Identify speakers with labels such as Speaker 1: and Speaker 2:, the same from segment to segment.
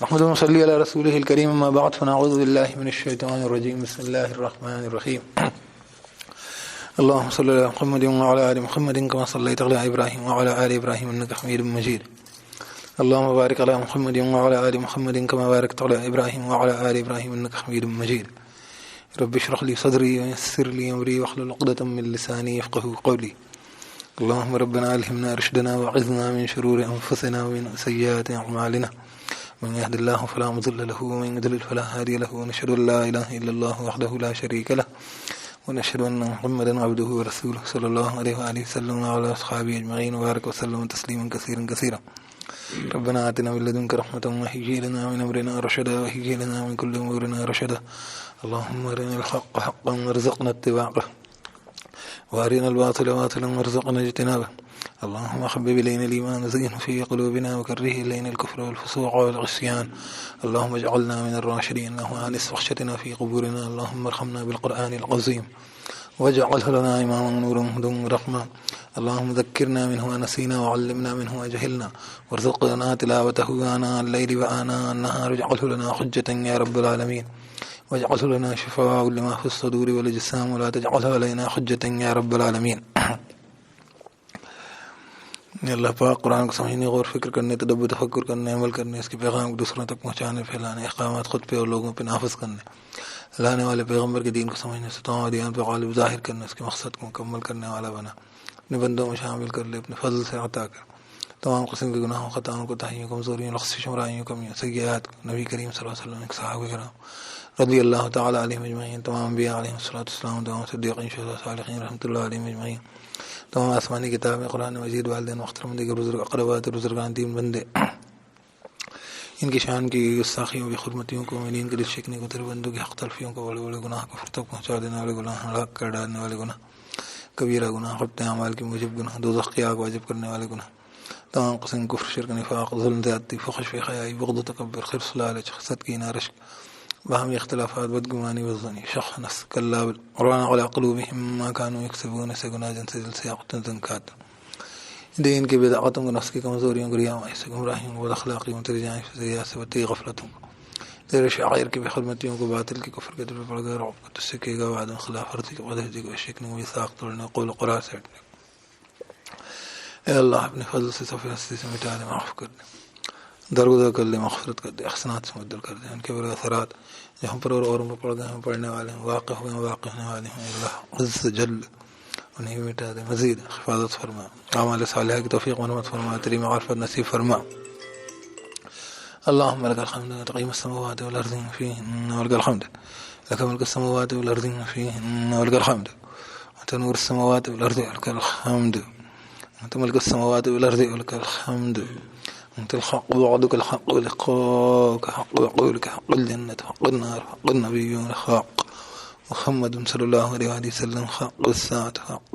Speaker 1: محمد صلی علی رسولہ الکریم اما بعد فنعوذ باللہ من الشیطان الرجیم بسم اللہ الرحمن الرحیم اللهم صل على محمد وعلى آل محمد كما صليت على إبراهيم وعلى آل إبراهيم إنك حميد مجيد اللهم بارك على محمد وعلى آل محمد كما باركت على إبراهيم وعلى آل إبراهيم إنك حميد مجيد رب اشرح لي صدري ويسر لي أمري واحلل عقدة من لساني يفقهوا قولي اللهم ربنا ألهمنا رشدنا وعظنا من شرور أنفسنا ومن سيئات أعمالنا من يهد الله فلا مضل له ومن يضلل فلا هادي له ونشهد أن لا إله إلا الله وحده لا شريك له ونشهد أن محمدا عبده ورسوله صلى الله عليه وآله وسلم وعلى أصحابه أجمعين وبارك وسلم تسليما كثيرا كثيرا ربنا آتنا من لدنك رحمة وهيئ لنا من أمرنا رشدا وهيئ لنا من كل أمورنا رشدا اللهم أرنا الحق حقا وارزقنا اتباعه وأرنا الباطل باطلا وارزقنا اجتنابه اللهم حبب إلينا الإيمان وزينه في قلوبنا وكره إلينا الكفر والفسوق والعصيان اللهم اجعلنا من الراشدين اللهم آنس وحشتنا في قبورنا اللهم ارحمنا بالقرآن العظيم واجعله لنا إماما ونورا وهدى ورحمة اللهم ذكرنا منه ونسينا وعلمنا منه وجهلنا وارزقنا تلاوته آناء الليل وآناء النهار واجعله لنا حجة يا رب العالمين واجعله لنا شفاء لما في الصدور والأجسام ولا تجعله علينا حجة يا رب العالمين اللہ پاک قرآن کو سمجھنے غور فکر کرنے تدبر تفکر کرنے عمل کرنے اس کے پیغام کو دوسروں تک پہنچانے پھیلانے احکامات خود پہ اور لوگوں پہ نافذ کرنے لانے والے پیغمبر کے دین کو سمجھنے سے تمام ادیان پہ غالب ظاہر کرنے اس کے مقصد کو مکمل کرنے والا بنا اپنے بندوں میں شامل کر لے اپنے فضل سے عطا کر تمام قسم کے گناہوں خطاؤں کوتاہیوں کمزوریوں لغزشوں برائیوں کمیوں سیئات کو نبی کریم صلی اللہ علیہ وسلم کے صحابہ کرام رضی اللہ تعالیٰ علیہم اجمعین تمام انبیاء علیہم السلام تمام صدیقین شہداء صالحین رحمۃ اللہ علیہم اجمعین تمام آسمانی کتابیں قرآن مجید والدین محترم دیگر بزرگ اقربات بزرگان دین بندے ان کی شان کی گستاخیوں کی خدمتیوں کو مومنین کے دل شکنی کو تیرے بندوں کی حق تلفیوں کو بڑے بڑے گناہ کو فرتک پہنچا دینے والے گناہ ہلاک کر ڈالنے والے گناہ کبیرہ گناہ خبط اعمال کی موجب گناہ دوزخ کی آگ واجب کرنے والے گناہ تمام قسم کفر شرک نفاق ظلم زیادتی فحش حیائی بغض و تکبر خرص لالچ حسد کینہ رشک باہمی اختلافات بدگمانی وزنی شخ نس کلا ران علی قلوبہم ما کانوا یکسبون سے گناہ جن سے دل سے عقدن زنکات دین کی بدعاتوں کو نفس کی کمزوریوں کو ریائی سے گمراہیوں کو بداخلاقیوں تیری جانب سے ریاست و تیری غفلتوں کو تیرے شاعر کی بحرمتیوں کو باطل کی کفر کے دل پہ پڑ گئے رعب کو تجھ سے کیے گا وعدوں خلاف ورزی کو بدہجی کو شکنوں کو وثاق توڑنے قول و قرار سے ہٹنے اے اللہ اپنے فضل سے صفحہ ہستی سے مٹا دے معاف کر دے درگزر کر دے مغفرت کر دے احسانات سے مبدل کر دے ان کے برے اثرات جو ہم پر اور اوروں پر پڑ گئے ہیں پڑھنے والے ہیں واقع ہوئے ہیں واقع ہونے والے ہیں اللہ عز جل انہیں بھی مٹا دے مزید حفاظت فرما اعمال صالحہ کی توفیق مرحمت فرما تیری معرفت نصیب فرما اللهم لك الحمد تقيم السماوات والارض فيهن ولك الحمد لك ملك السماوات والارض فيهن ولك الحمد انت نور السماوات والارض ولك الحمد انت ملك السماوات والارض ولك الحمد انت الحق وعدك الحق ولقاك حق وقولك حق الجنة حق النار حق النبيون حق محمد صلى الله عليه وسلم حق الساعة حق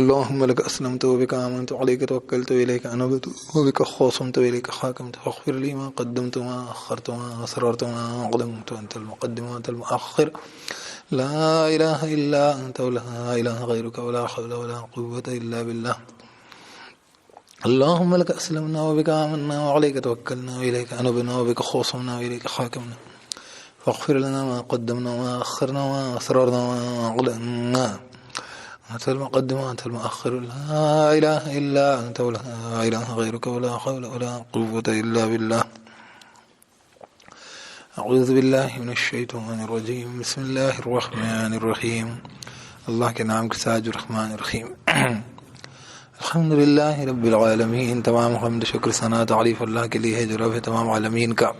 Speaker 1: اللهم لك أسلمت وبك آمنت وعليك توكلت وإليك أنبت وبك خاصمت وإليك حاكمت فاغفر لي ما قدمت وما أخرت وما أسررت وما أعلمت أنت المقدم وأنت المؤخر لا إله إلا أنت ولا إله غيرك ولا حول ولا قوة إلا بالله اللهم لك أسلمنا وبك آمنا وعليك توكلنا وإليك أنبنا وبك خاصمنا وإليك حاكمنا فاغفر لنا ما قدمنا وما أخرنا وما أسررنا وما أعلنا أنت المقدم وأنت المؤخر لا إله إلا أنت ولا إله غيرك ولا حول ولا قوة إلا بالله أعوذ بالله من الشيطان الرجيم بسم الله الرحمن الرحيم اللہ کے نام کے ساتھ الرحمن الرحیم الحمد للہ رب العالمین تمام حمد شکر ثنا تعریف اللہ کے لیے ہے جو رب ہے تمام عالمین کا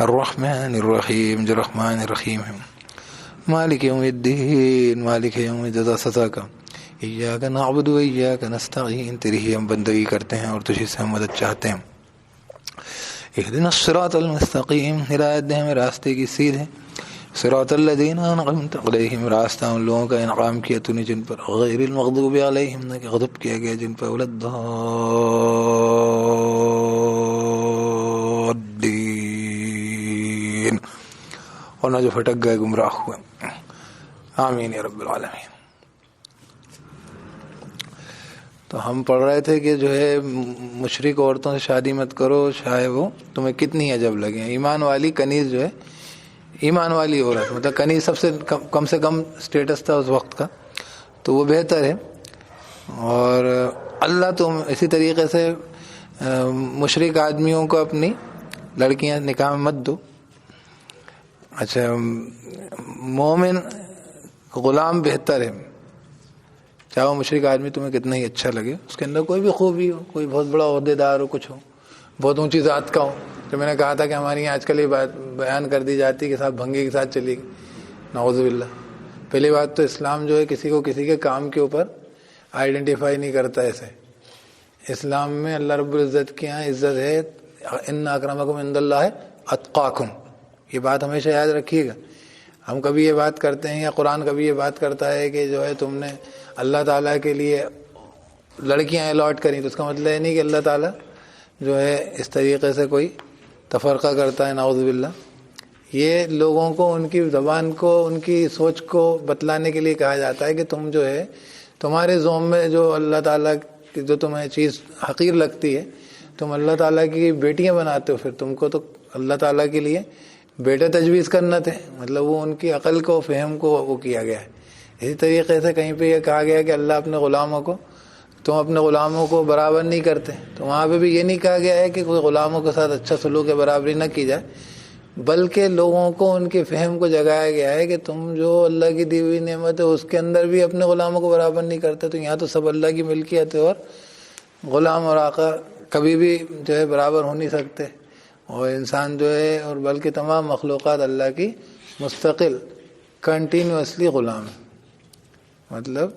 Speaker 1: الرحمن الرحیم جو رحمان الرحیم ہے مالک یوم الدین مالک یوم جزا سزا کا ایاک نعبد و ایاک نستعین تیری ہی ہم بندگی کرتے ہیں اور تجھی سے ہم مدد چاہتے ہیں اہدنا الصراط المستقیم ہدایت دے ہمیں راستے کی سیدھ ہے صراط الذین انعمت علیہم راستہ ان لوگوں کا انعام کیا تو نے جن پر غیر المغضوب علیہم نہ کہ غضب کیا گیا جن پر الضالین اور نہ جو پھٹک گئے گمراہ ہوئے آمین یا رب العالمین. تو تو ہم پڑھ رہے تھے کہ جو ہے مشرک عورتوں سے شادی مت کرو، چاہے وہ تمہیں کتنی عجب لگے. ایمان والی کنیز جو ہے، ایمان والی عورت، مطلب کنیز سب سے کم اسٹیٹس تھا اس وقت کا، تو وہ بہتر ہے. اور اللہ تم اسی طریقے سے مشرک آدمیوں کو اپنی لڑکیاں نکاح میں مت دو. اچھا، مومن غلام بہتر ہے، چاہے وہ مشرک آدمی تمہیں کتنا ہی اچھا لگے، اس کے اندر کوئی بھی خوبی ہو، کوئی بہت بڑا عہدے دار ہو، کچھ ہو، بہت اونچی ذات کا ہو. جو میں نے کہا تھا کہ ہمارے یہاں آج کل یہ بات بیان کر دی جاتی ہے کہ صاحب بھنگے کے ساتھ چلی گئی، نعوذ باللہ. پہلی بات تو اسلام جو ہے کسی کو کسی کے کام کے اوپر آئیڈینٹیفائی نہیں کرتا. ایسے اسلام میں اللہ رب العزت کے یہاں عزت ہے، ان اکرمکم عند اللہ اتقاکم. یہ بات ہمیشہ یاد رکھیے گا. ہم کبھی یہ بات کرتے ہیں یا قرآن کبھی یہ بات کرتا ہے کہ جو ہے تم نے اللہ تعالیٰ کے لیے لڑکیاں الاٹ کریں، تو اس کا مطلب یہ نہیں کہ اللہ تعالیٰ جو ہے اس طریقے سے کوئی تفرقہ کرتا ہے، نعوذ باللہ. یہ لوگوں کو ان کی زبان کو، ان کی سوچ کو بتلانے کے لیے کہا جاتا ہے کہ تم جو ہے تمہارے ذوم میں جو اللہ تعالیٰ کی جو تمہیں چیز حقیر لگتی ہے، تم اللہ تعالیٰ کی بیٹیاں بناتے ہو، پھر تم کو تو اللہ تعالیٰ کے لیے بیٹے تجویز کرنا تھے. مطلب وہ ان کی عقل کو، فہم کو وہ کیا گیا ہے. اسی طریقے سے کہیں پہ یہ کہا گیا کہ اللہ اپنے غلاموں کو، تم اپنے غلاموں کو برابر نہیں کرتے، تو وہاں پہ بھی یہ نہیں کہا گیا ہے کہ کوئی غلاموں کے ساتھ اچھا سلوک برابری نہ کی جائے، بلکہ لوگوں کو ان کے فہم کو جگایا گیا ہے کہ تم جو اللہ کی دی ہوئی نعمت ہے اس کے اندر بھی اپنے غلاموں کو برابر نہیں کرتے. تو یہاں تو سب اللہ کی ملکیت ہے، اور غلام اور آقا کبھی بھی جو ہے برابر ہو نہیں سکتے. اور انسان جو ہے، اور بلکہ تمام مخلوقات اللہ کی مستقل کنٹینیوسلی غلام ہے. مطلب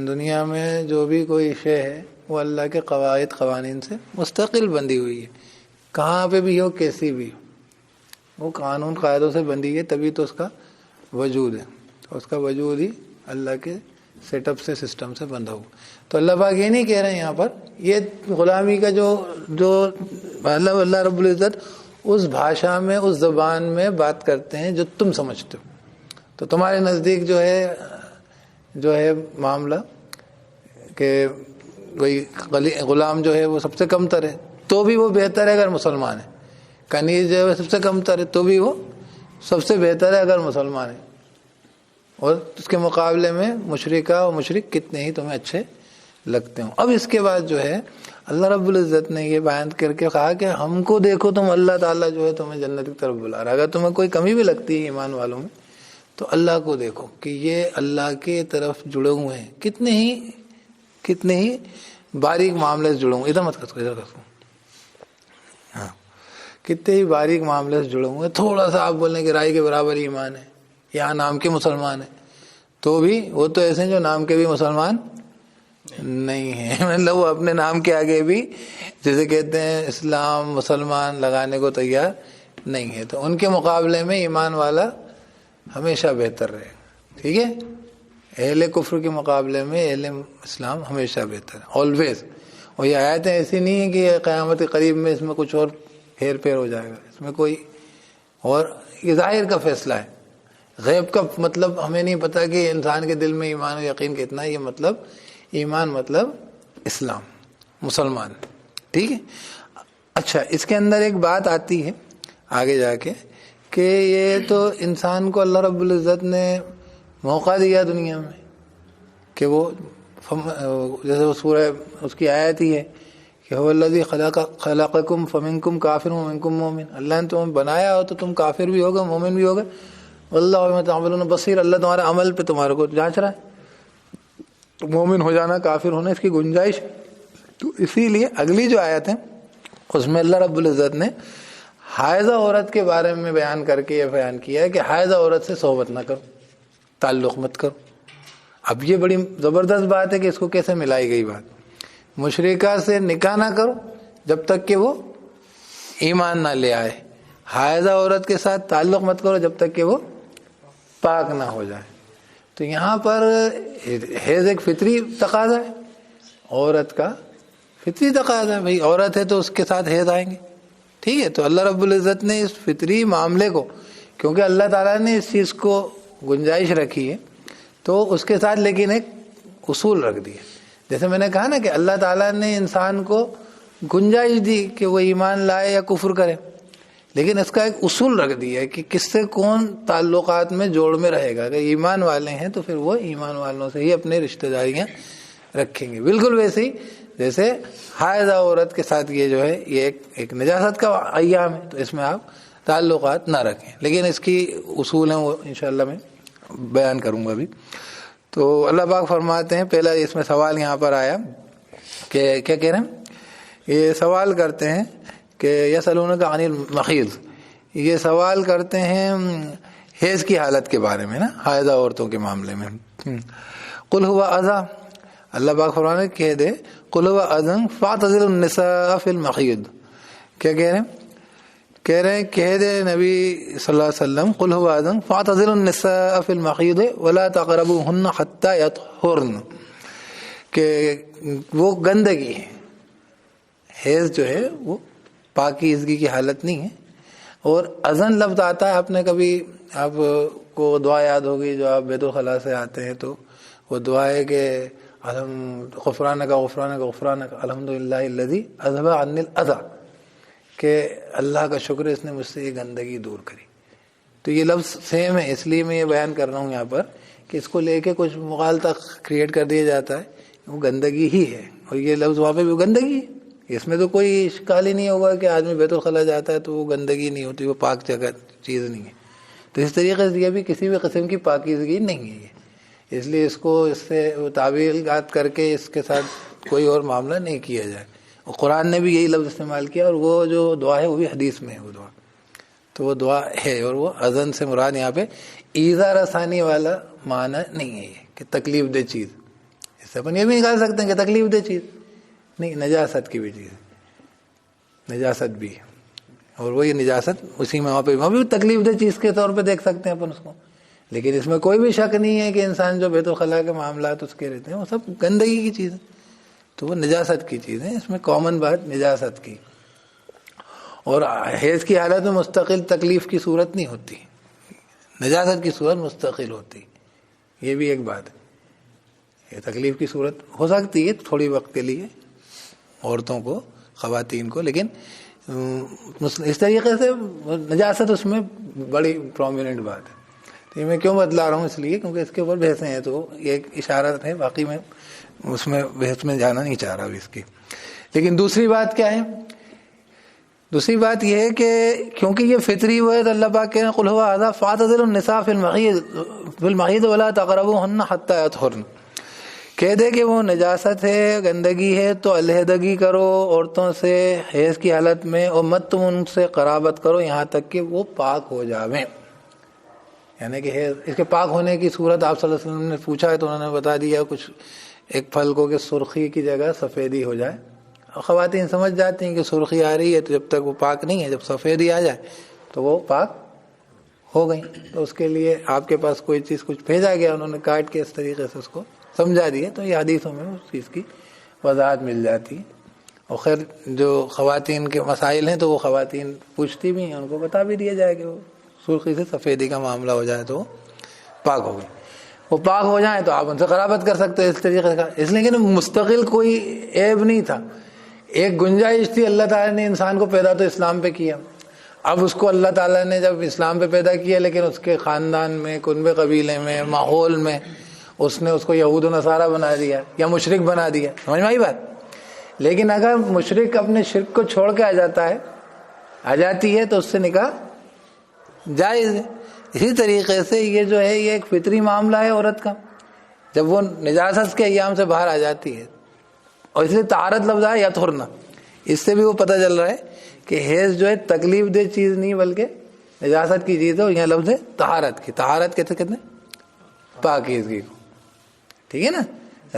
Speaker 1: دنیا میں جو بھی کوئی شے ہے وہ اللہ کے قواعد قوانین سے مستقل بندھی ہوئی ہے، کہاں پہ بھی ہو، کیسی بھی ہو، وہ قانون قاعدوں سے بندھی ہے، تبھی تو اس کا وجود ہے. تو اس کا وجود ہی اللہ کے سیٹ اپ سے، سسٹم سے بندھا ہوا. تو اللہ پاک یہ نہیں کہہ رہے ہیں یہاں پر، یہ غلامی کا جو اللہ رب العزت اس بھاشا میں، اس زبان میں بات کرتے ہیں جو تم سمجھتے ہو. تو تمہارے نزدیک جو ہے معاملہ کہ کوئی غلام جو ہے وہ سب سے کم تر ہے، تو بھی وہ بہتر ہے اگر مسلمان ہے. کنیز جو ہے وہ سب سے کم تر ہے، تو بھی وہ سب سے بہتر ہے اگر مسلمان ہے. اور اس کے مقابلے میں مشرکہ اور مشرک کتنے ہی تمہیں اچھے لگتے ہوں. اب اس کے بعد جو ہے اللہ رب العزت نے یہ بیان کر کے کہا کہ ہم کو دیکھو، تم اللہ تعالیٰ جو ہے تمہیں جنت کی طرف بلا رہا. اگر تمہیں کوئی کمی بھی لگتی ہے ایمان والوں میں تو اللہ کو دیکھو کہ یہ اللہ کی طرف جڑے ہوئے ہیں، کتنے ہی باریک معاملے سے جڑے ہوئے. ادھر مت کرو، ادھر کرو. ہاں، کتنے ہی باریک معاملے سے جڑے ہوئے. تھوڑا سا آپ بولنے کہ رائے کے برابر ایمان ہے، یہاں نام کے مسلمان ہیں، تو بھی وہ تو ایسے ہیں جو نام کے بھی مسلمان نہیں ہیں. مطلب وہ اپنے نام کے آگے بھی جیسے کہتے ہیں اسلام مسلمان لگانے کو تیار نہیں ہے. تو ان کے مقابلے میں ایمان والا ہمیشہ بہتر رہے. ٹھیک ہے، اہل کفر کے مقابلے میں اہل اسلام ہمیشہ بہتر ہے، آلویز. اور یہ آیتیں ایسی نہیں ہیں کہ قیامت قریب میں اس میں کچھ اور ہیر پھیر ہو جائے گا، اس میں کوئی اور یہ ظاہر کا فیصلہ ہے. غیب کا مطلب ہمیں نہیں پتا کہ انسان کے دل میں ایمان و یقین کتنا ہے. یہ مطلب ایمان مطلب اسلام، مسلمان. ٹھیک ہے. اچھا، اس کے اندر ایک بات آتی ہے آگے جا کے کہ یہ تو انسان کو اللہ رب العزت نے موقع دیا دنیا میں کہ وہ جیسے وہ سورہ اس کی آیت ہی ہے کہ هو الذی خلقکم فمنکم کافر ومنکم مومن. اللہ نے تمہیں بنایا ہو تو تم کافر بھی ہوگا، مومن بھی ہوگا. واللہ بما تعملون بصیر. اللہ تمہارے عمل پہ تمہارے کو جانچ رہا ہے. مومن ہو جانا، کافر ہونا، اس کی گنجائش. تو اسی لیے اگلی جو آیت ہے اس میں اللہ رب العزت نے حائضہ عورت کے بارے میں بیان کر کے یہ بیان کیا ہے کہ حائضہ عورت سے صحبت نہ کرو، تعلق مت کرو. اب یہ بڑی زبردست بات ہے کہ اس کو کیسے ملائی گئی بات. مشرکہ سے نکاح نہ کرو جب تک کہ وہ ایمان نہ لے آئے. حائضہ عورت کے ساتھ تعلق مت کرو جب تک کہ وہ پاک نہ ہو جائے. تو یہاں پر حیض ایک فطری تقاضا ہے، عورت کا فطری تقاضا ہے. بھائی عورت ہے تو اس کے ساتھ حیض آئیں گے. ٹھیک ہے. تو اللہ رب العزت نے اس فطری معاملے کو، کیونکہ اللہ تعالیٰ نے اس چیز کو گنجائش رکھی ہے، تو اس کے ساتھ لیکن ایک اصول رکھ دیا. جیسے میں نے کہا نا کہ اللہ تعالیٰ نے انسان کو گنجائش دی کہ وہ ایمان لائے یا کفر کرے، لیکن اس کا ایک اصول رکھ دیا ہے کہ کس سے کون تعلقات میں جوڑ میں رہے گا. اگر ایمان والے ہیں تو پھر وہ ایمان والوں سے ہی اپنے رشتہ داریاں رکھیں گے. بالکل ویسے ہی جیسے حائضہ عورت کے ساتھ یہ جو ہے یہ ایک نجاست کا ایام ہے، تو اس میں آپ تعلقات نہ رکھیں، لیکن اس کی اصول ہیں وہ انشاءاللہ میں بیان کروں گا ابھی. تو اللہ پاک فرماتے ہیں، پہلا اس میں سوال یہاں پر آیا کہ کیا کہہ رہے ہیں، یہ سوال کرتے ہیں کہ یسألونک عن المحیض، یہ سوال کرتے ہیں حیض کی حالت کے بارے میں نا، حائضہ عورتوں کے معاملے میں. قل هو اذی، اللہ پاک فرمانے کہہ دے قل هو اذی فاعتزلوا النساء فی المحیض. کیا کہہ رہے ہیں؟ کہہ رہے ہیں کہہ دے نبی صلی اللہ علیہ وسلم قل هو اذی فاعتزلوا النساء فی المحیض ولا تقربوهن حتى يطهرن، کہ وہ گندگی ہے. حیض جو ہے وہ پاکیزگی کی حالت نہیں ہے. اور اذن لفظ آتا ہے، آپ نے کبھی آپ کو دعا یاد ہوگی جو آپ بیت الخلاء سے آتے ہیں تو وہ دعا ہے کہ غفرانک غفرانک غفرانک الحمدللہ الذی اذھب عنی الاذی، کہ اللہ کا شکر اس نے مجھ سے یہ گندگی دور کری. تو یہ لفظ سیم ہے، اس لیے میں یہ بیان کر رہا ہوں یہاں پر کہ اس کو لے کے کچھ مغالطہ کریٹ کر دیا جاتا ہے. وہ گندگی ہی ہے، اور یہ لفظ وہاں پہ بھی گندگی ہے. اس میں تو کوئی اشکال ہی نہیں ہوگا کہ آدمی بیت الخلاء جاتا ہے تو وہ گندگی نہیں ہوتی، وہ پاک جگہ چیز نہیں ہے. تو اس طریقے سے یہ بھی کسی بھی قسم کی پاکیزگی نہیں ہے یہ، اس لیے اس کو اس سے تعویلات کر کے اس کے ساتھ کوئی اور معاملہ نہیں کیا جائے. اور قرآن نے بھی یہی لفظ استعمال کیا، اور وہ جو دعا ہے وہ بھی حدیث میں ہے وہ دعا. تو وہ دعا ہے، اور وہ اذن سے مراد یہاں پہ ایذا رسانی والا معنی نہیں ہے یہ کہ تکلیف دہ چیز. اس سے اپن یہ بھی نکال سکتے ہیں کہ تکلیف دہ چیز نہیں، نجاست کی بھی چیز ہے، نجاست بھی ہے. اور وہ یہ نجاست اسی میں وہاں بھی تکلیف دہ چیز کے طور پہ دیکھ سکتے ہیں اپن اس کو. لیکن اس میں کوئی بھی شک نہیں ہے کہ انسان جو بیت الخلاء کے معاملات اس کے رہتے ہیں وہ سب گندگی کی چیز ہے، تو وہ نجاست کی چیز ہے. اس میں کامن بات نجاست کی. اور حیض کی حالت میں مستقل تکلیف کی صورت نہیں ہوتی، نجاست کی صورت مستقل ہوتی. یہ بھی ایک بات ہے. یہ تکلیف کی صورت ہو سکتی ہے تھوڑی وقت کے لیے عورتوں کو، خواتین کو، لیکن اس طریقے سے نجاست اس میں بڑی پرومیننٹ بات ہے. تو یہ میں کیوں بتلا رہا ہوں، اس لیے کیونکہ اس کے اوپر بحثیں ہیں، تو یہ ایک اشارت ہے. باقی میں اس میں بحث میں جانا نہیں چاہ رہا ابھی اس کی. لیکن دوسری بات کیا ہے؟ دوسری بات یہ ہے کہ کیونکہ یہ فطری ہوا ہے تو اللہ پاک کہہ رہے ہیں قل هو اذی فاعتزلوا النساء فی المحیض ولا تقربوهن حتى يطهرن. کہہ دے کہ وہ نجاست ہے، گندگی ہے، تو علیحدگی کرو عورتوں سے حیض کی حالت میں، اور مت تم ان سے قرابت کرو یہاں تک کہ وہ پاک ہو جاویں. یعنی کہ اس کے پاک ہونے کی صورت آپ صلی اللہ علیہ وسلم نے پوچھا ہے تو انہوں نے بتا دیا کچھ ایک پھل کو کہ سرخی کی جگہ سفیدی ہو جائے. اور خواتین سمجھ جاتی ہیں کہ سرخی آ رہی ہے تو جب تک وہ پاک نہیں ہے، جب سفیدی آ جائے تو وہ پاک ہو گئی. تو اس کے لیے آپ کے پاس کوئی چیز کچھ بھیجا گیا، انہوں نے کاٹ کے اس طریقے سے اس کو سمجھا دیا، تو یہ حدیثوں میں اس چیز کی وضاحت مل جاتی ہے. اور خیر جو خواتین کے مسائل ہیں تو وہ خواتین پوچھتی بھی ہیں، ان کو بتا بھی دیا جائے کہ وہ سرخی سے سفیدی کا معاملہ ہو جائے تو وہ پاک ہو گئی. وہ پاک ہو جائیں تو آپ ان سے قرابت کر سکتے ہیں اس طریقے کا. اس لیے کہ مستقل کوئی عیب نہیں تھا، ایک گنجائش تھی. اللہ تعالیٰ نے انسان کو پیدا تو اسلام پہ کیا. اب اس کو اللہ تعالیٰ نے جب اسلام پہ پیدا کیا، لیکن اس کے خاندان میں، کنبے قبیلے میں، ماحول میں اس نے اس کو یہود و نصارہ بنا دیا یا مشرک بنا دیا. سمجھ میں آئی بات؟ لیکن اگر مشرک اپنے شرک کو چھوڑ کے آ جاتی ہے تو اس سے نکاح جائز ہے. اسی طریقے سے یہ جو ہے یہ ایک فطری معاملہ ہے عورت کا، جب وہ نجاست کے ایام سے باہر آ جاتی ہے. اور اس لیے طہارت لفظ ہے یطہرن، اس سے بھی وہ پتہ چل رہا ہے کہ حیض جو ہے تکلیف دہ چیز نہیں بلکہ نجاست کی چیز ہے. اور یہاں لفظ ہے طہارت کی. طہارت کہتے پاکیزگی کو. ٹھیک ہے نا؟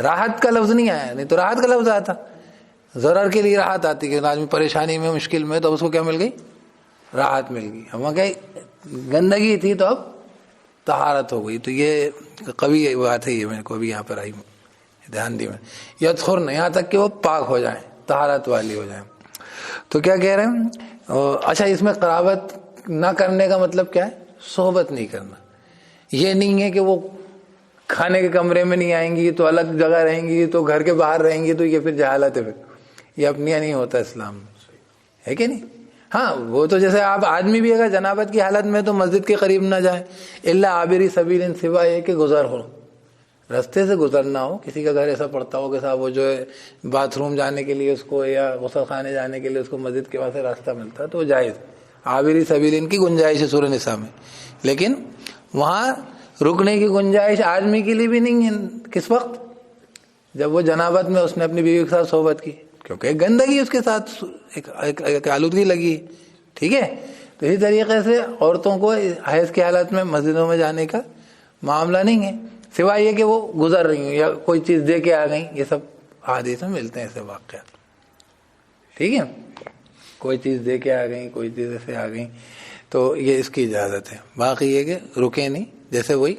Speaker 1: راحت کا لفظ نہیں آیا، نہیں تو راحت کا لفظ آتا، ضرر کے لیے راحت آتی کہ آدمی پریشانی میں، مشکل میں، تو اس کو کیا مل گئی؟ راحت مل گئی. ہم کہ گندگی تھی تو اب طہارت ہو گئی. تو یہ قوی بات ہے، یہ میرے کو ابھی یہاں پر آئی، دھیان دی میں. یطہرن یہاں تک کہ وہ پاک ہو جائیں، طہارت والی ہو جائیں. تو کیا کہہ رہے ہیں؟ اچھا، اس میں قرابت نہ کرنے کا مطلب کیا ہے؟ صحبت نہیں کرنا. یہ نہیں ہے کہ وہ
Speaker 2: کھانے کے کمرے میں نہیں آئیں گی تو الگ جگہ رہیں گی تو گھر کے باہر رہیں گی تو یہ پھر جہالت ہے، پھر یہ اپنیا نہیں ہوتا اسلام میں، ہے کہ نہیں؟ ہاں وہ تو جیسے آپ آدمی بھی اگر جنابت کی حالت میں تو مسجد کے قریب نہ جائیں، الا عابری سبیل، سوا یہ کہ گزر ہو، رستے سے گزرنا ہو، کسی کا گھر ایسا پڑتا ہو کہ صاحب وہ جو ہے باتھ روم جانے کے لیے اس کو یا غسل خانے جانے کے لیے اس کو مسجد کے وہاں سے راستہ ملتا ہے تو وہ جائز، عابری سبیل ان کی گنجائش ہے سورہ نساء میں، لیکن وہاں رکنے کی گنجائش آدمی کے لیے بھی نہیں ہے۔ کس وقت؟ جب وہ جنابت میں اس نے اپنی بیوی کے ساتھ صحبت کی، کیونکہ ایک گندگی اس کے ساتھ ایک آلودگی لگی، ٹھیک ہے؟ تو اسی طریقے سے عورتوں کو حیض کی حالت میں مسجدوں میں جانے کا معاملہ نہیں ہے، سوائے یہ کہ وہ گزر رہی ہوں یا کوئی چیز دے کے آ گئیں، یہ سب احادیث میں ملتے ہیں ایسے واقعات، ٹھیک ہے؟ کوئی چیز دے کے آ گئیں، کوئی چیز ایسے آ گئیں تو یہ اس کی اجازت ہے، باقی یہ کہ رکے نہیں، جیسے وہی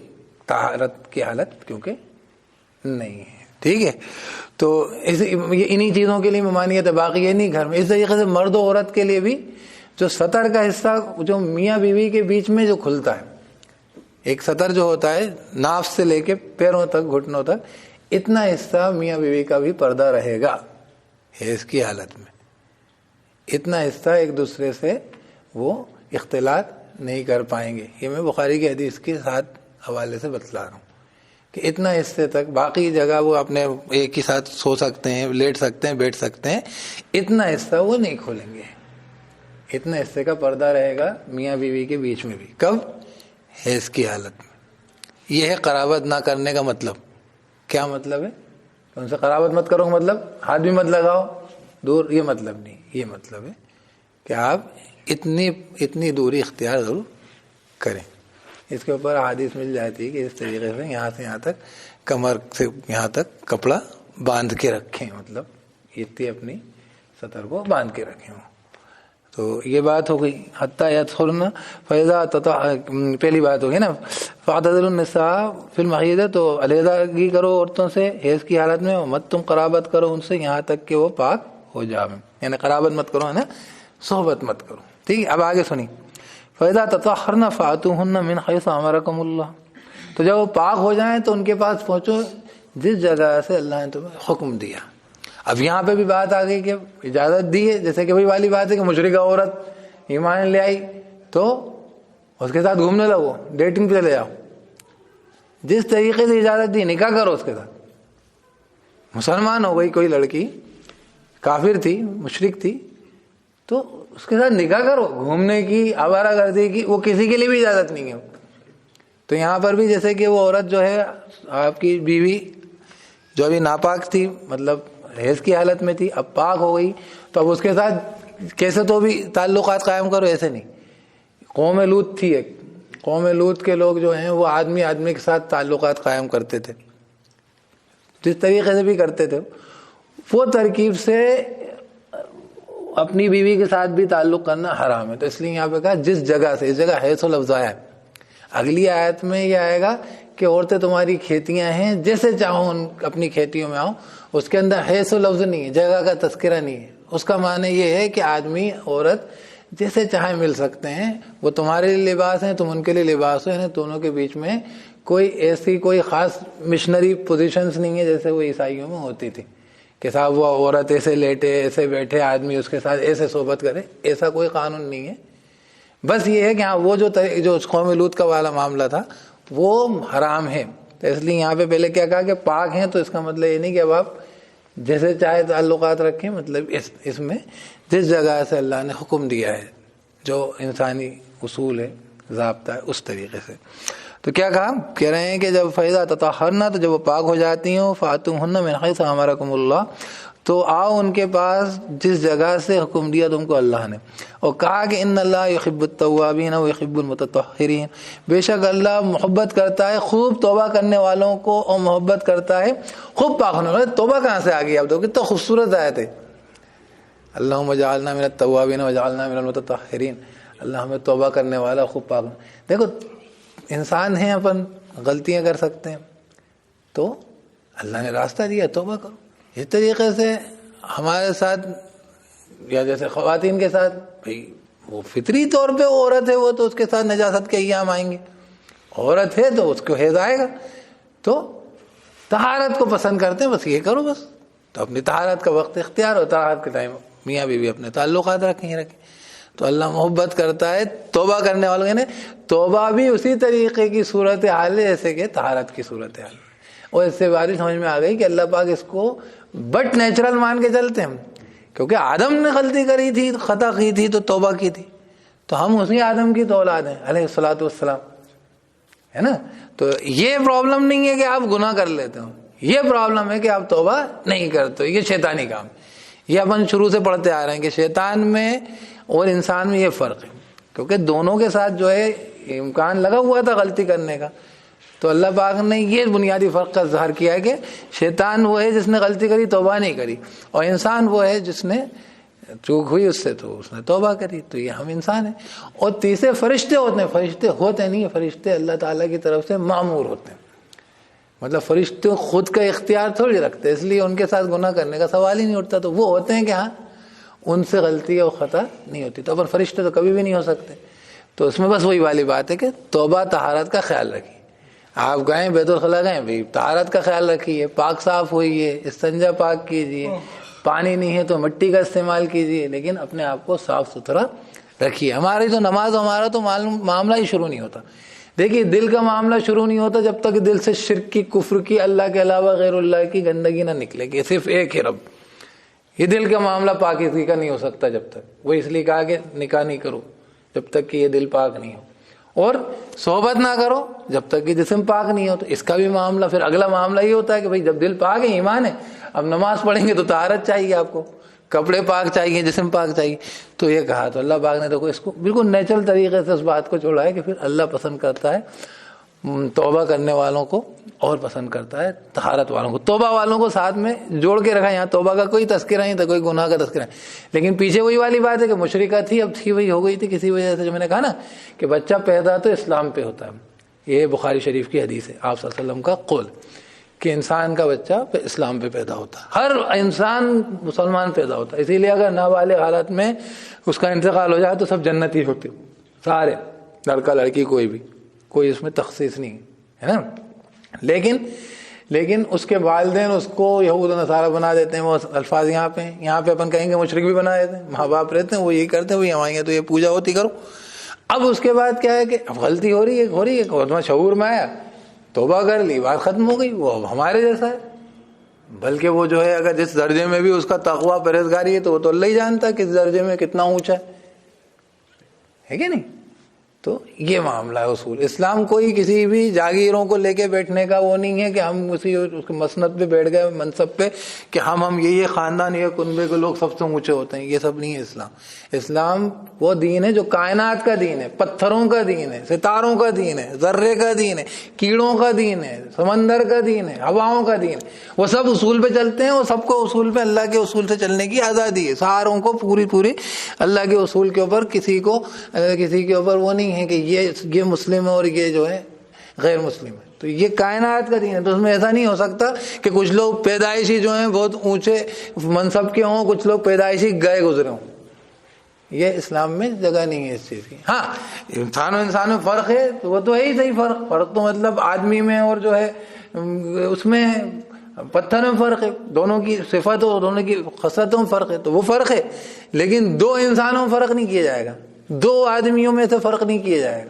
Speaker 2: طہارت کی حالت کیونکہ نہیں ہے، ٹھیک ہے؟ تو انہی چیزوں کے لیے ممانعت ہے، باقی یہ نہیں گھر میں۔ اس طریقے سے مرد و عورت کے لیے بھی جو سطر کا حصہ جو میاں بیوی کے بیچ میں جو کھلتا ہے، ایک سطر جو ہوتا ہے ناف سے لے کے پیروں تک، گھٹنوں تک، اتنا حصہ میاں بیوی کا بھی پردہ رہے گا حیض کی حالت میں، اتنا حصہ ایک دوسرے سے وہ اختلاط نہیں کر پائیں گے۔ یہ میں بخاری کی حدیث کے ساتھ حوالے سے بتلا رہا ہوں کہ اتنا حصے تک، باقی جگہ وہ اپنے ایک ہی ساتھ سو سکتے ہیں، لیٹ سکتے ہیں، بیٹھ سکتے ہیں، اتنا حصہ وہ نہیں کھولیں گے، اتنا حصے کا پردہ رہے گا میاں بیوی کے بیچ میں بھی۔ کب؟ حیض کی حالت میں۔ یہ ہے قرابت نہ کرنے کا مطلب۔ کیا مطلب ہے؟ ان سے قرابت مت کرو، مطلب ہاتھ بھی مت لگاؤ دور، یہ مطلب نہیں، یہ مطلب ہے کہ آپ اتنی دوری اختیار ضرور کریں۔ اس کے اوپر حدیث مل جاتی ہے کہ اس طریقے سے یہاں سے یہاں تک، کمر سے یہاں تک کپڑا باندھ کے رکھیں، مطلب اتنی اپنی سطر کو باندھ کے رکھیں۔ تو یہ بات ہو گئی۔ حتیٰ یدخلن فیضا، پہلی بات ہوگی نا، فاعتزلوا النساء فی المحیض، تو علیحدگی کرو عورتوں سے حیض کی حالت میں، مت تم قرابت کرو ان سے یہاں تک کہ وہ پاک ہو جائیں، یعنی قرابت مت کرو، ہے نا، صحبت مت کرو، ٹھیک ہے؟ اب آگے سنی، فَإِذَا تَطَهَّرْنَ فَأْتُوهُنَّ مِنْ حَيْثُ أَمَرَكُمُ اللَّهُ، تو جب وہ پاک ہو جائیں تو ان کے پاس پہنچو جس جگہ سے اللہ نے تمہیں حکم دیا۔ اب یہاں پہ بھی بات آ گئی کہ اجازت دی ہے، جیسے کہ وہی والی بات ہے کہ مشرکہ عورت ایمان لے آئی تو اس کے ساتھ گھومنے لگو، ڈیٹنگ پہ لے جاؤ، جس طریقے سے اجازت دی نکاح کرو اس کے ساتھ۔ مسلمان ہو گئی کوئی لڑکی، کافر تھی، مشرک تھی، تو اس کے ساتھ نکاح کرو، گھومنے کی، آوارہ گردی کی، وہ کسی کے لیے بھی اجازت نہیں ہے۔ تو یہاں پر بھی جیسے کہ وہ عورت جو ہے آپ کی بیوی جو ابھی ناپاک تھی، مطلب حیض کی حالت میں تھی، اب پاک ہو گئی، تو اب اس کے ساتھ کیسے تو بھی تعلقات قائم کرو، ایسے نہیں۔ قوم لوط تھی ایک، قوم لوط کے لوگ جو ہیں وہ آدمی کے ساتھ تعلقات قائم کرتے تھے، جس طریقے سے بھی کرتے تھے، وہ ترکیب سے اپنی بیوی کے ساتھ بھی تعلق کرنا حرام ہے۔ تو اس لیے یہاں پہ کہا جس جگہ سے، اس جگہ حیض و لفظ آیا ہے۔ اگلی آیت میں یہ آئے گا کہ عورتیں تمہاری کھیتیاں ہیں، جیسے چاہو اپنی کھیتیوں میں آؤ، اس کے اندر حیض و لفظ نہیں ہے، جگہ کا تذکرہ نہیں ہے۔ اس کا معنی یہ ہے کہ آدمی عورت جیسے چاہے مل سکتے ہیں، وہ تمہارے لیے لباس ہیں، تم ان کے لیے لباس ہو، یعنی دونوں کے بیچ میں کوئی ایسی کوئی خاص مشنری پوزیشنز نہیں ہے جیسے وہ عیسائیوں میں ہوتی تھی کہ صاحب وہ عورت ایسے لیٹے، ایسے بیٹھے، آدمی اس کے ساتھ ایسے صحبت کرے، ایسا کوئی قانون نہیں ہے۔ بس یہ ہے کہ ہاں وہ جو قوم لوط کا والا معاملہ تھا وہ حرام ہے۔ تو اس لیے یہاں پہ پہلے کیا کہا کہ پاک ہیں، تو اس کا مطلب یہ نہیں کہ اب آپ جیسے چاہے تعلقات رکھیں، مطلب اس میں جس جگہ سے اللہ نے حکم دیا ہے، جو انسانی اصول ہے، ضابطہ ہے، اس طریقے سے۔ تو کیا کہا؟ کہہ رہے ہیں کہ جب فیضا تطہرنا، تو جب وہ پاک ہو جاتی ہوں، فاتوہن من حیث امرکم اللہ، تو آؤ ان کے پاس جس جگہ سے حکم دیا تم کو اللہ نے، اور کہا کہ ان اللہ یحب التوابین و یحب المتطہرین، بے شک اللہ محبت کرتا ہے خوب توبہ کرنے والوں کو، اور محبت کرتا ہے خوب پاک ہونے والوں۔ توبہ کہاں سے آ گئی؟ آپ دیکھو کتنا خوبصورت آیت ہے، اللہم اجعلنا من التوابین واجعلنا من المتطہرین، اللہ ہمیں توبہ کرنے والا، خوب پاک۔ دیکھو انسان ہیں، اپن غلطیاں کر سکتے ہیں، تو اللہ نے راستہ دیا، توبہ کرو۔ اس طریقے سے ہمارے ساتھ یا جیسے خواتین کے ساتھ، بھئی وہ فطری طور پہ وہ عورت ہے، وہ تو اس کے ساتھ نجاست کے ایام آئیں گے، عورت ہے تو اس کو حیض آئے گا، تو طہارت کو پسند کرتے ہیں، بس یہ کرو بس. تو اپنی طہارت کا وقت اختیار ہو، طہارت کے ٹائم میاں بیوی اپنے تعلقات رکھیں ہی رکھیں. تو اللہ محبت کرتا ہے توبہ کرنے والوں نے. توبہ بھی اسی طریقے کی صورت حال ہے جیسے کہ طہارت کی صورت حال. اور اس سے باری سمجھ میں آ گئی کہ اللہ پاک اس کو بٹ نیچرل مان کے چلتے ہیں، کیونکہ آدم نے غلطی کری تھی، خطا کی تھی تو توبہ کی تھی، تو ہم اسی آدم کی تو اولاد ہیں علیہ الصلوۃ والسلام، ہے نا. تو یہ پرابلم نہیں ہے کہ آپ گناہ کر لیتے ہو، یہ پرابلم ہے کہ آپ توبہ نہیں کرتے ہو. یہ شیطانی کام. یہ اپن شروع سے پڑھتے آ رہے ہیں کہ شیطان میں اور انسان میں یہ فرق ہے، کیونکہ دونوں کے ساتھ جو ہے امکان لگا ہوا تھا غلطی کرنے کا. تو اللہ پاک نے یہ بنیادی فرق کا اظہار کیا ہے کہ شیطان وہ ہے جس نے غلطی کری توبہ نہیں کری، اور انسان وہ ہے جس نے چوک ہوئی اس سے تو اس نے توبہ کری. تو یہ ہم انسان ہیں. اور تیسرے فرشتے ہوتے ہیں. فرشتے ہوتے نہیں، فرشتے اللہ تعالیٰ کی طرف سے معمور ہوتے ہیں. مطلب فرشتے خود کا اختیار تھوڑی رکھتے، اس لیے ان کے ساتھ گناہ کرنے کا سوال ہی نہیں اٹھتا. تو وہ ہوتے ہیں کہ ہاں ان سے غلطی اور خطا نہیں ہوتی. تو پر فرشتے تو کبھی بھی نہیں ہو سکتے. تو اس میں بس وہی والی بات ہے کہ توبہ طہارت کا خیال رکھیے. آپ گئے بیت الخلاء گئے بھائی، طہارت کا خیال رکھیے، پاک صاف ہوئیے، استنجا پاک کیجیے، پانی نہیں ہے تو مٹی کا استعمال کیجیے، لیکن اپنے آپ کو صاف ستھرا رکھیے. ہماری تو نماز، ہمارا تو معاملہ ہی شروع نہیں ہوتا. دیکھیے دل کا معاملہ شروع نہیں ہوتا جب تک دل سے شرک کی، کفر کی، اللہ کے علاوہ غیر اللہ کی گندگی نہ نکلے کہ صرف ایک ہی رب. یہ دل کا معاملہ پاکیزگی کا نہیں ہو سکتا جب تک. وہ اس لیے کہا کہ نکاح نہیں کرو جب تک کہ یہ دل پاک نہیں ہو، اور صحبت نہ کرو جب تک کہ جسم پاک نہیں ہو. تو اس کا بھی معاملہ، پھر اگلا معاملہ یہ ہوتا ہے کہ بھائی جب دل پاک ہے، ایمان ہے، اب نماز پڑھیں گے تو طہارت چاہیے آپ کو، کپڑے پاک چاہیے، جسم پاک چاہیے. تو یہ کہا تو اللہ پاک نے تو اس کو بالکل نیچرل طریقے سے اس بات کو چھوڑا ہے کہ پھر اللہ پسند کرتا ہے توبہ کرنے والوں کو اور پسند کرتا ہے طہارت والوں کو. توبہ والوں کو ساتھ میں جوڑ کے رکھا. یہاں توبہ کا کوئی تذکرہ نہیں تھا، کوئی گناہ کا تذکرہ نہیں. لیکن پیچھے وہی والی بات ہے کہ مشرکہ تھی، اب تھی وہی ہو گئی تھی کسی وجہ سے. جو میں نے کہا نا کہ بچہ پیدا تو اسلام پہ ہوتا ہے. یہ بخاری شریف کی حدیث ہے، آپ صلی اللہ علیہ وسلم کا قول کہ انسان کا بچہ اسلام پہ پیدا ہوتا ہے. ہر انسان مسلمان پیدا ہوتا ہے. اسی لیے اگر نابالغ حالت میں اس کا انتقال ہو جائے تو سب جنتی ہوتے سارے، لڑکا لڑکی کوئی بھی، کوئی اس میں تخصیص نہیں ہے نا. لیکن اس کے والدین اس کو یہود و نصارہ بنا دیتے ہیں. وہ الفاظ یہاں پہ اپن کہیں گے مشرک بھی بنا دیتے ہیں. ماں باپ رہتے ہیں وہ یہی کرتے ہیں، وہ ہمارے تو یہ پوجا ہوتی کرو. اب اس کے بعد کیا ہے کہ اب غلطی ہو رہی ہے، شعور میں آیا، توبہ کر لی، بات ختم ہو گئی. وہ اب ہمارے جیسا ہے، بلکہ وہ جو ہے اگر جس درجے میں بھی اس کا تقویٰ پرہیزگاری ہے تو وہ تو اللہ ہی جانتا ہے کس درجے میں کتنا اونچا ہے کہ نہیں. تو یہ معاملہ ہے اصول اسلام. کوئی کسی بھی جاگیروں کو لے کے بیٹھنے کا وہ نہیں ہے کہ ہم اسی اس مسند پہ بیٹھ گئے، منصب پہ، کہ ہم یہ خاندان، یہ کنبے کے لوگ سب سے اونچے ہوتے ہیں. یہ سب نہیں ہے اسلام. اسلام وہ دین ہے جو کائنات کا دین ہے، پتھروں کا دین ہے، ستاروں کا دین ہے، ذرے کا دین ہے، کیڑوں کا دین ہے، سمندر کا دین ہے، ہواؤں کا دین ہے. وہ سب اصول پہ چلتے ہیں. وہ سب کو اصول پہ، اللہ کے اصول سے چلنے کی آزادی ہے. ساروں کو پوری اللہ کے اصول کے اوپر، کسی کے اوپر وہ نہیں ہے کہ یہ مسلم ہے اور یہ جو ہے غیر مسلم ہے. تو یہ کائنات کا دین ہے. تو اس میں ایسا نہیں ہو سکتا کہ کچھ لوگ پیدائشی جو ہیں بہت اونچے منصب کے ہوں، کچھ لوگ پیدائشی گئے گزرے ہوں. یہ اسلام میں جگہ نہیں ہے اس چیز کی. ہاں انسان میں فرق ہے، تو وہ تو ہے ہی صحیح. فرق تو مطلب آدمی میں اور جو ہے اس میں پتھر میں فرق ہے. دونوں کی صفت اور دونوں کی خصلتوں میں فرق ہے، تو وہ فرق ہے. لیکن دو انسانوں میں فرق نہیں کیا جائے گا، دو آدمیوں میں سے فرق نہیں کیا جائے گا.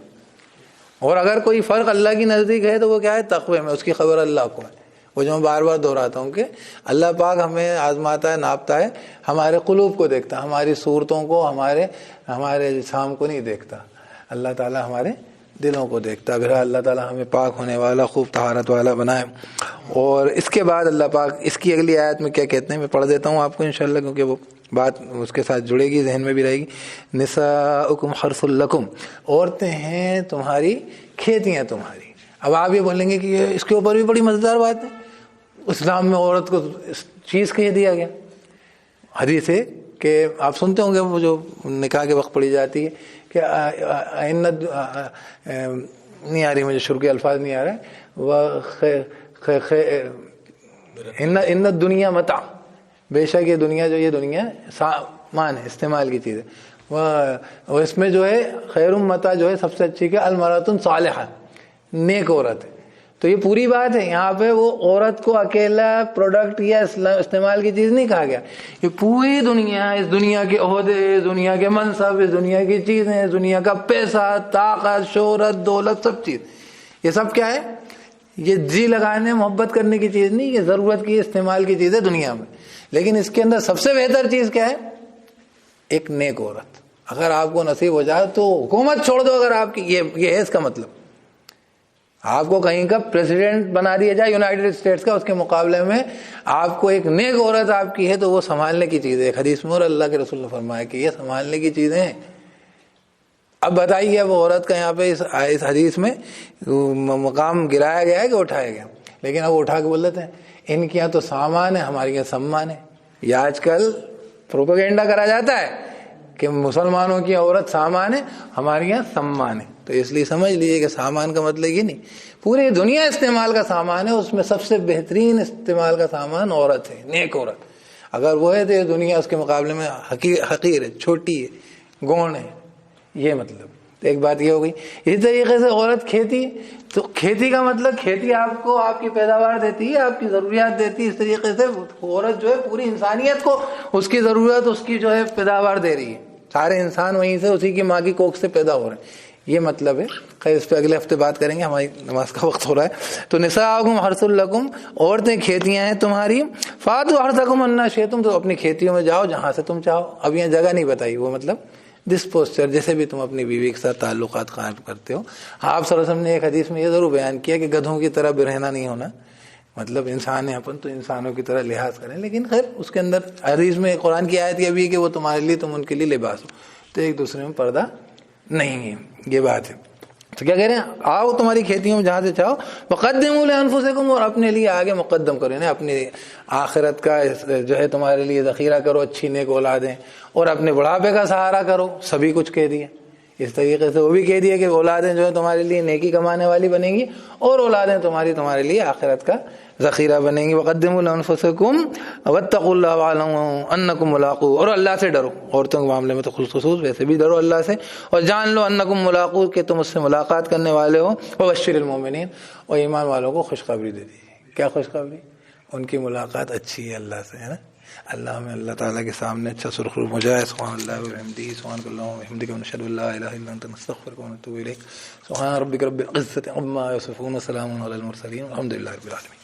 Speaker 2: اور اگر کوئی فرق اللہ کی نزدیک ہے تو وہ کیا ہے؟ تقوی میں. اس کی خبر اللہ کو ہے. وہ جو میں بار بار دہراتا ہوں کہ اللہ پاک ہمیں آزماتا ہے، ناپتا ہے، ہمارے قلوب کو دیکھتا ہے، ہماری صورتوں کو، ہمارے جسام کو نہیں دیکھتا. اللہ تعالیٰ ہمارے دلوں کو دیکھتا ہے. بہرحال اللہ تعالیٰ ہمیں پاک ہونے والا، خوب طہارت والا بنائے. اور اس کے بعد اللہ پاک اس کی اگلی آیت میں کیا کہتے ہیں میں پڑھ دیتا ہوں آپ کو انشاءاللہ، کیونکہ وہ بات اس کے ساتھ جڑے گی، ذہن میں بھی رہے گی. نساؤکم حرث لکم، عورتیں ہیں تمہاری، کھیتیاں تمہاری. اب آپ یہ بولیں گے کہ یہ اس کے اوپر بھی بڑی مزیدار بات ہے. اسلام میں عورت کو اس چیز کہہ دیا گیا. حدیث ہے کہ آپ سنتے ہوں گے، وہ جو نکاح کے وقت پڑھی جاتی ہے کہ نہیں آ رہی مجھے، شروع کے الفاظ نہیں آ رہے. ان دنیا متاع، بے شک یہ دنیا جو، یہ دنیا سامان ہے، استعمال کی چیز ہے. وہ اس میں جو ہے خیر متاع جو ہے سب سے اچھی کہ المرأۃ صالحہ، نیک عورت ہے. تو تو یہ پوری بات ہے. یہاں پہ وہ عورت کو اکیلا پروڈکٹ یا استعمال کی چیز نہیں کہا گیا. یہ پوری دنیا, اس دنیا کے عہدے, اس دنیا کے منصب, اس دنیا کی چیزیں, اس دنیا کا پیسہ, طاقت, شہرت, دولت, سب چیز, یہ سب کیا ہے؟ یہ جی لگانے محبت کرنے کی چیز نہیں, یہ ضرورت کی استعمال کی چیز ہے دنیا میں. لیکن اس کے اندر سب سے بہتر چیز کیا ہے؟ ایک نیک عورت. اگر آپ کو نصیب ہو جائے تو حکومت چھوڑ دو, اگر آپ کی یہ ہے اس کا مطلب. آپ کو کہیں کا پریزیڈنٹ بنا دیا جائے یونائٹڈ اسٹیٹس کا, اس کے مقابلے میں آپ کو ایک نیک عورت آپ کی ہے تو وہ سنبھالنے کی چیز ہے. ایک حدیث میں اور اللہ کے رسول نے فرمایا کہ یہ سنبھالنے کی چیزیں ہیں. اب بتائیے, وہ عورت کا یہاں پہ اس حدیث میں مقام گرایا گیا ہے کہ اٹھایا گیا؟ لیکن اب اٹھا کے بول دیتے ہیں ان کے یہاں تو سامان ہے, ہمارے یہاں سمان ہے. یہ آج کل پروپیگنڈا کرا جاتا ہے کہ مسلمانوں کی عورت سامان ہے, ہمارے یہاں سمان ہے. تو اس لیے سمجھ لیجیے کہ سامان کا مطلب یہ نہیں, پوری دنیا استعمال کا سامان ہے, اس میں سب سے بہترین استعمال کا سامان عورت ہے, نیک عورت. اگر وہ ہے تو یہ دنیا اس کے مقابلے میں حقیر ہے, چھوٹی ہے, گون ہے. یہ مطلب ایک بات یہ ہو گئی. اسی طریقے سے عورت کھیتی, تو کھیتی کا مطلب کھیتی آپ کو آپ کی پیداوار دیتی ہے, آپ کی ضروریات دیتی ہے. اس طریقے سے عورت جو ہے پوری انسانیت کو اس کی ضرورت, اس کی جو ہے پیداوار دے رہی ہے. سارے انسان وہیں سے اسی کی ماں کی کوکھ سے پیدا ہو رہے ہیں. یہ مطلب ہے. خیر اس پہ اگلے ہفتے بات کریں گے, ہماری نماز کا وقت ہو رہا ہے. تو نساؤکم حرث لکم, عورتیں کھیتیاں ہیں تمہاری. فاتوا حرثکم انا شئتم, تو اپنی کھیتیوں میں جاؤ جہاں سے تم چاہو. اب یہاں جگہ نہیں بتائی, وہ مطلب جس پوسچر جیسے بھی تم اپنی بیوی کے ساتھ تعلقات قائم کرتے ہو. آپ صلی اللہ علیہ وسلم نے ایک حدیث میں یہ ضرور بیان کیا کہ گدھوں کی طرح برہنہ نہیں ہونا, مطلب انسان ہیں اپن تو انسانوں کی طرح لحاظ کریں. لیکن خیر اس کے اندر حدیث میں قرآن کی آیت یہ بھی کہ وہ تمہارے لیے, تم ان کے لیے لباس ہو, تو ایک دوسرے میں پردہ نہیں ہے. یہ بات ہے. تو کیا کہہ رہے ہیں؟ آؤ تمہاری کھیتیوں میں جہاں سے چاہو. وقدموا لانفسکم, اور اپنے لیے آگے مقدم کرو, یعنی اپنی آخرت کا جو ہے تمہارے لیے ذخیرہ کرو, اچھی نیک اولادیں, اور اپنے بڑھاپے کا سہارا کرو. سبھی کچھ کہہ دیا. اس طریقے سے وہ بھی کہہ دیا کہ اولادیں جو ہے تمہارے لیے نیکی کمانے والی بنیں گی, اور اولادیں تمہارے لیے آخرت کا ذخیرہ بنیں گی. وقدموا لانفسکم واتقوا اللہ واعلموا انکم ملاقوہ, اور اللہ سے ڈرو. عورتوں کے معاملے میں تو خصوص ویسے بھی ڈرو اللہ سے, اور جان لو انکم ملاقوہ, کہ تم اس سے ملاقات کرنے والے ہو. وبشر المؤمنین, اور ایمان والوں کو خوشخبری دے دیجیے. کیا خوشخبری؟ ان کی ملاقات اچھی ہے اللہ سے, ہے نا. اللہ میں اللہ تعالیٰ کے سامنے اچھا سرخرو ہو جائے. سبحان اللہ وبحمدہ, سبحانک اللہم وبحمدک, ونشہد ان لا الہ الا انت, نستغفرک ونتوب الیک. سبحان ربک رب العزۃ عما یصفون, وسلام علی المرسلین, والحمد للہ رب العالمین.